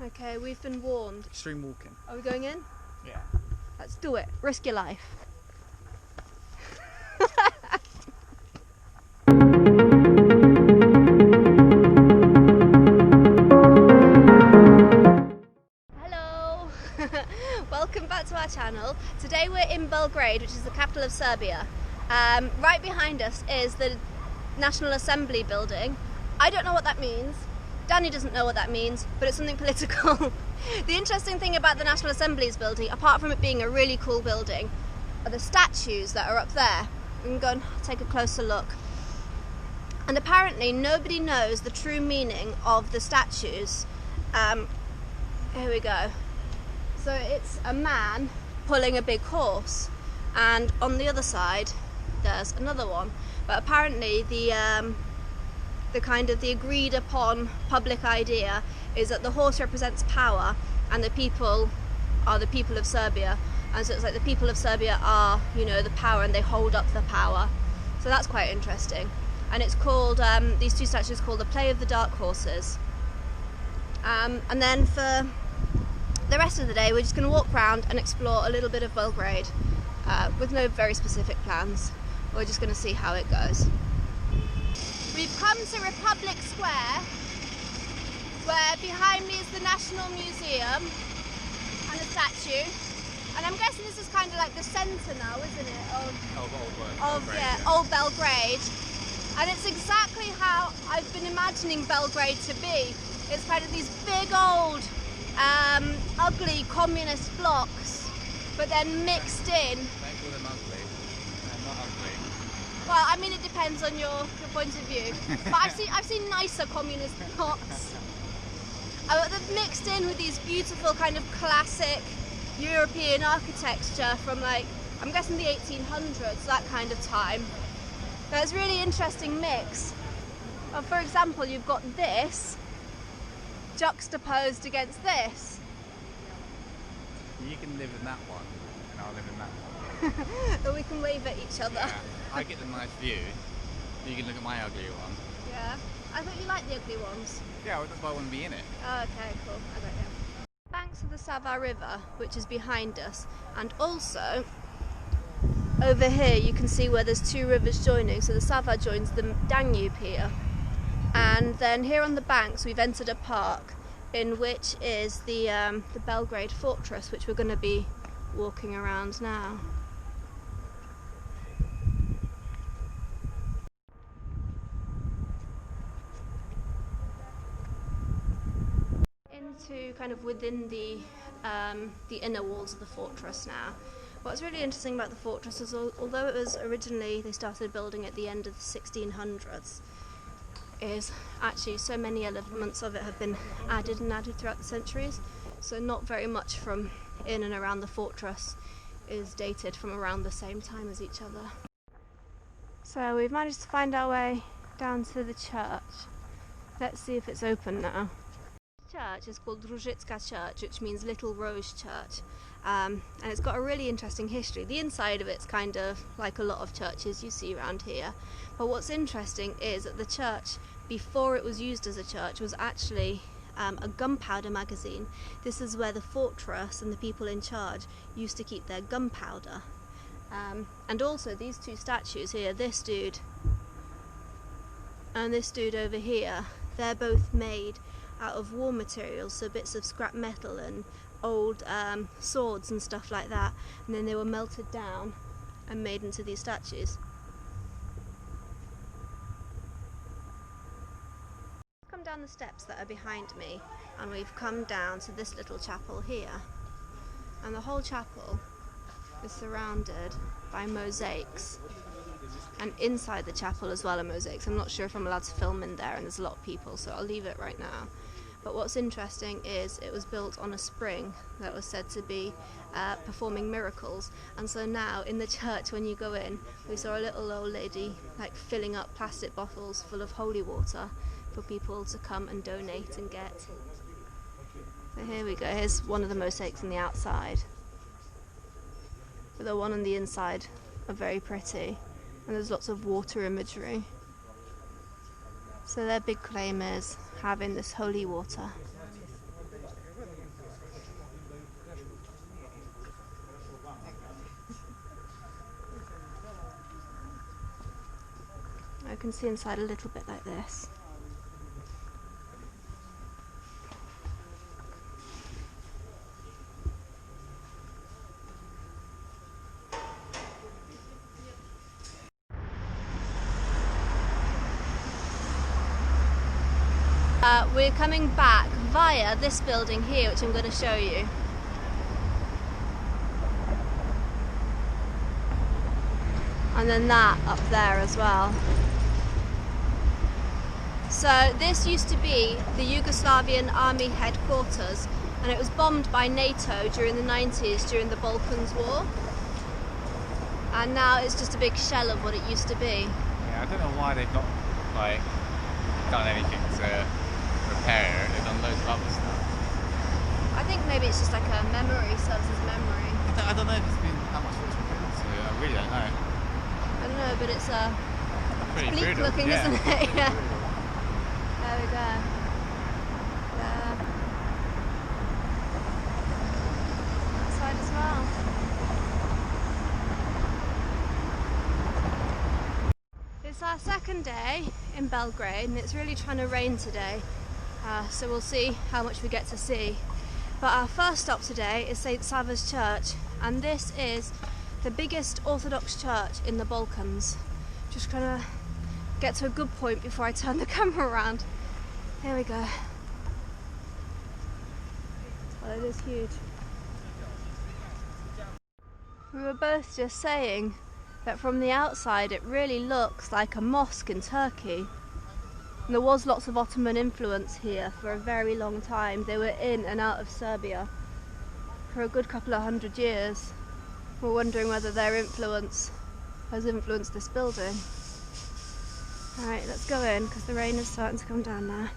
Okay, we've been warned. Extreme walking. Are we going in? Yeah. Let's do it. Risk your life. Hello! Welcome back to our channel. Today we're in Belgrade, which is the capital of Serbia. Right behind us is the National Assembly building. I don't know what that means. Danny doesn't know what that means, but it's something political. The interesting thing about the National Assembly's building, apart from it being a really cool building, are the statues that are up there. We can go and take a closer look. And apparently nobody knows the true meaning of the statues. Here we go. So it's a man pulling a big horse, and on the other side there's another one. But apparently the agreed upon public idea is that the horse represents power and the people are the people of Serbia, and so it's like the people of Serbia are, you know, the power, and they hold up the power. So that's quite interesting. And it's called, these two statues called the Play of the Dark Horses. And then for the rest of the day we're just going to walk around and explore a little bit of Belgrade with no very specific plans. We're just going to see how it goes. We've come to Republic Square, where behind me is the National Museum and a statue. And I'm guessing this is kind of like the centre now, isn't it? Old Belgrade. And it's exactly how I've been imagining Belgrade to be. It's kind of these big old, ugly communist blocks, but then mixed in. Don't call them ugly. They're not ugly. Well, I mean, it depends on your point of view. But I've seen nicer communist blocks. They're mixed in with these beautiful kind of classic European architecture from, like, I'm guessing the 1800s, that kind of time. There's a really interesting mix. Well, for example, you've got this juxtaposed against this. You can live in that one, and I'll live in that one. But we can wave at each other. Yeah, I get the nice view. You can look at my ugly one. Yeah. I thought you liked the ugly ones. Yeah, well, that's why I want to be in it. Oh, okay, cool. I got you. Banks of the Sava River, which is behind us, and also over here you can see where there's two rivers joining. So the Sava joins the Danube here, and then here on the banks we've entered a park in which is the Belgrade Fortress, which we're going to be walking around now. Into kind of within the inner walls of the fortress now. What's really interesting about the fortress is, although it was originally, they started building at the end of the 1600s, is actually so many elements of it have been added throughout the centuries. So not very much from in and around the fortress is dated from around the same time as each other. So we've managed to find our way down to the church. Let's see if it's open now. The church is called Ružicka Church, which means Little Rose Church, and it's got a really interesting history. The inside of it's kind of like a lot of churches you see around here, but what's interesting is that the church, before it was used as a church, was actually a gunpowder magazine. This is where the fortress and the people in charge used to keep their gunpowder. And also these two statues here, this dude and this dude over here, they're both made out of war materials, so bits of scrap metal and old swords and stuff like that, and then they were melted down and made into these statues. Come down the steps that are behind me, and we've come down to this little chapel here, and the whole chapel is surrounded by mosaics, and inside the chapel as well are mosaics. I'm not sure if I'm allowed to film in there, and there's a lot of people, so I'll leave it right now. But what's interesting is it was built on a spring that was said to be performing miracles, and so now in the church when you go in, we saw a little old lady like filling up plastic bottles full of holy water for people to come and donate and get. So here we go, here's one of the mosaics on the outside, but the one on the inside are very pretty, and there's lots of water imagery. So their big claim is having this holy water. I can see inside a little bit like this. We're coming back via this building here, which I'm going to show you. And then that up there as well. So this used to be the Yugoslavian Army Headquarters, and it was bombed by NATO during the 90s during the Balkans War. And now it's just a big shell of what it used to be. Yeah, I don't know why they've not like done anything to repair it. They've done loads of other stuff. I think maybe it's just like a memory, serves as memory. I don't know if it's been that much work put into it. I really don't know. I don't know, but it's Pretty bleak brutal. looking, Yeah. isn't it? Yeah. Brutal. There we go. There. That side as well. It's our second day in Belgrade, and it's really trying to rain today. So we'll see how much we get to see. But our first stop today is Saint Sava's Church, and this is the biggest Orthodox church in the Balkans. Just trying to get to a good point before I turn the camera around. Here we go. Well, it is huge. We were both just saying that from the outside it really looks like a mosque in Turkey. And there was lots of Ottoman influence here for a very long time. They were in and out of Serbia for a good couple of 100 years. We're wondering whether their influence has influenced this building. Alright, let's go in because the rain is starting to come down now.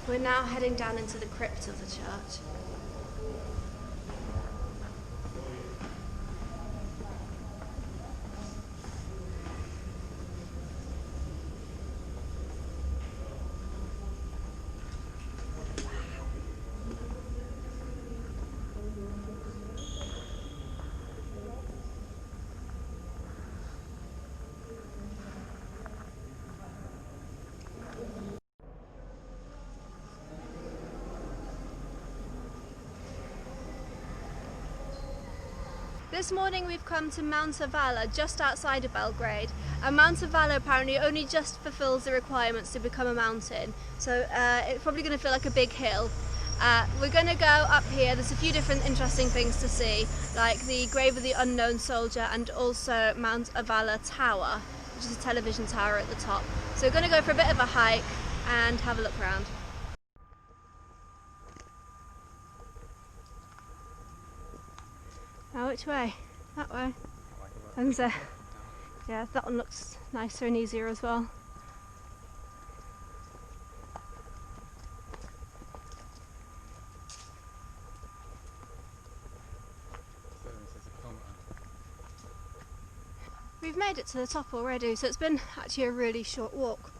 We're now heading down into the crypt of the church. This morning we've come to Mount Avala, just outside of Belgrade, and Mount Avala apparently only just fulfills the requirements to become a mountain, so it's probably going to feel like a big hill. We're going to go up here. There's a few different interesting things to see, like the grave of the unknown soldier and also Mount Avala Tower, which is a television tower at the top. So we're going to go for a bit of a hike and have a look around. Now which way? That way. And yeah, that one looks nicer and easier as well. We've made it to the top already, so it's been actually a really short walk,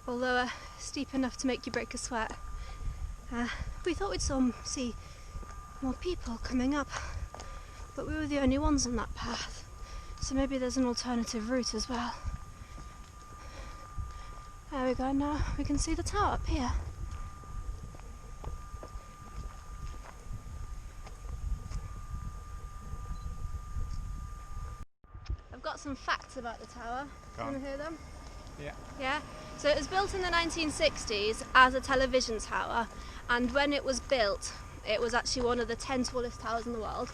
although steep enough to make you break a sweat. We thought we'd see more people coming up, but we were the only ones on that path, so maybe there's an alternative route as well. There we go, now we can see the tower up here. I've got some facts about the tower. Do you want to hear them? Yeah. Yeah? So it was built in the 1960s as a television tower, and when it was built, it was actually one of the 10 tallest towers in the world.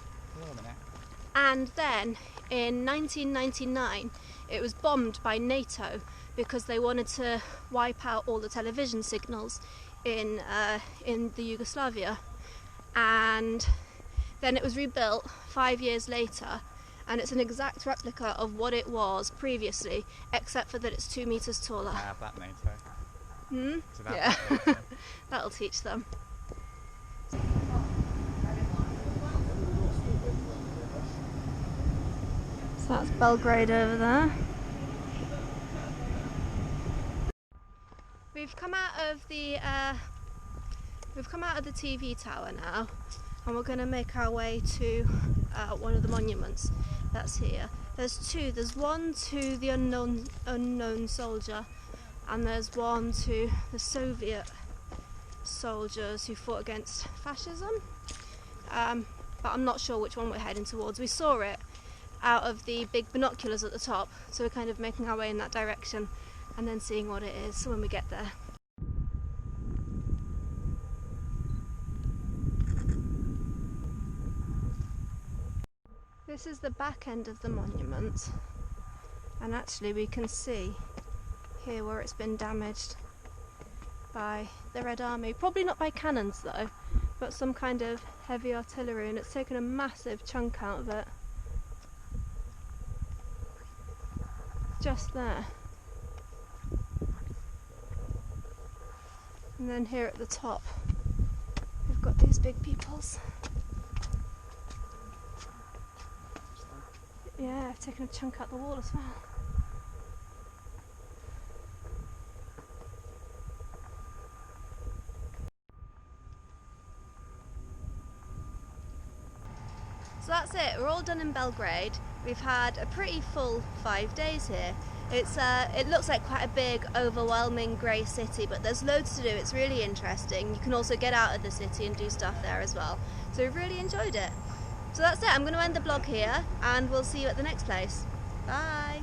And then in 1999 it was bombed by NATO because they wanted to wipe out all the television signals in the Yugoslavia, and then it was rebuilt 5 years later, and it's an exact replica of what it was previously, except for that it's 2 meters taller. I have that NATO. Hmm? So that Yeah. NATO. That'll teach them. So that's Belgrade over there. We've come out of the TV tower now, and we're going to make our way to one of the monuments. that's here. There's two. There's one to the unknown soldier, and there's one to the Soviet soldiers who fought against fascism. But I'm not sure which one we're heading towards. We saw it out of the big binoculars at the top, so we're kind of making our way in that direction and then seeing what it is when we get there. This is the back end of the monument, and actually we can see here where it's been damaged by the Red Army. Probably not by cannons though, but some kind of heavy artillery, and it's taken a massive chunk out of it. Just there. And then here at the top we've got these big peepholes. Yeah, I've taken a chunk out the wall as well. So that's it, we're all done in Belgrade. We've had a pretty full 5 days here. It looks like quite a big, overwhelming grey city, but there's loads to do. It's really interesting. You can also get out of the city and do stuff there as well. So we've really enjoyed it. So that's it, I'm going to end the vlog here and we'll see you at the next place. Bye!